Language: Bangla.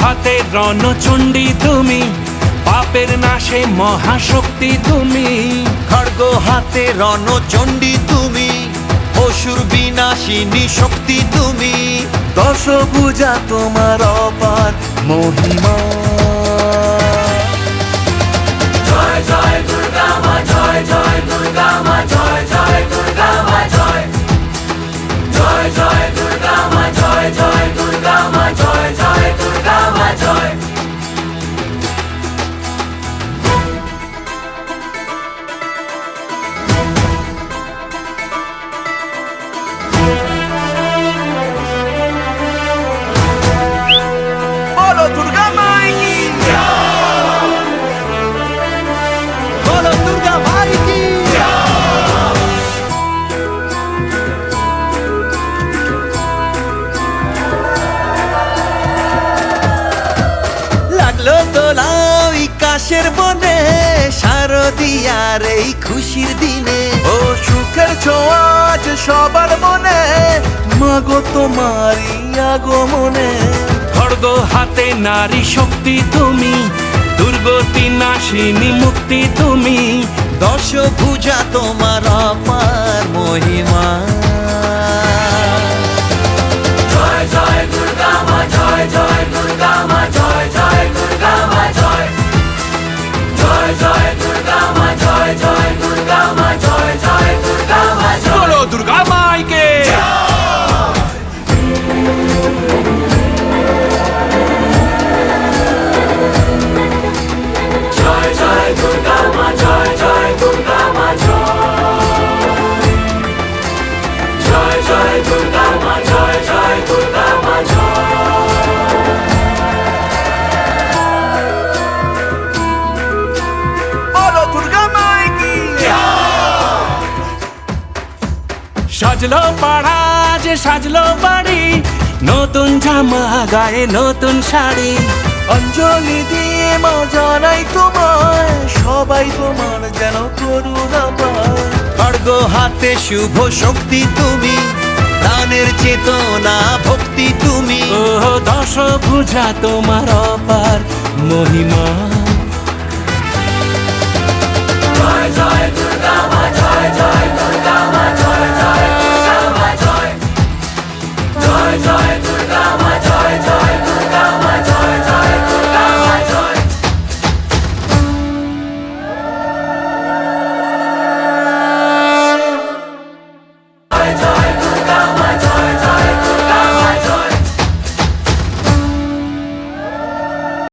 হাতে রণচণ্ডী তুমি, পাপের নাশে মহাশক্তি তুমি। খড়গ হাতে রণচণ্ডী তুমি, অসুর বিনাশিনী শক্তি তুমি। দশভুজা তোমার অপার মহিমা। জয় জয় দুর্গা মা, জয় জয় দুর্গা মা, জয় জয় দুর্গা মা, জয় জয় জয় দুর্গা মা, জয় জয় দুর্গা মা, জয় জয় দুর্গা মা, জয়। বলো দুর্গা মাই কি, বলো দুর্গা মাই কি। লাগলো দোলা ওই কাশের বনে, শারদিয়ার এই খুশির দিনে। ও সুখের ছোঁয়া আজ সবার মনে, মাগো তোমারই আগমনে। খড়গ হাতে নারী শক্তি তুমি, দুর্গতি নাশিনী মুক্তি তুমি। দশভুজা তোমার অপার মহিমা। জয় জয় দুর্গা মা, জয় জয় দুর্গা মা, জয় জয় দুর্গা মা, জয় জয় জয় দুর্গা মা, জয় জয় দুর্গা মা, জয় জয় দুর্গা মা, জয়। বলো দুর্গা মাইকে। জয় জয় দুর্গা মা, জয় জয় দুর্গা মা, জয় জয় দুর্গা মা, জয় জয় দুর্গা মা, বলো দুর্গা মাই কি। সাজলো পাড়া যে সাজলো বাড়ি, নতুন জামা গায়ে নতুন শাড়ি। অঞ্জলি দিয়ে মা জানাই তোমায়, সবাই তোমার যেন করুণা পায়। খড়গ হাতে শুভ শক্তি তুমি, দানের চেতনা ভক্তি তুমি। ও দশভুজা তোমার অপার মহিমা।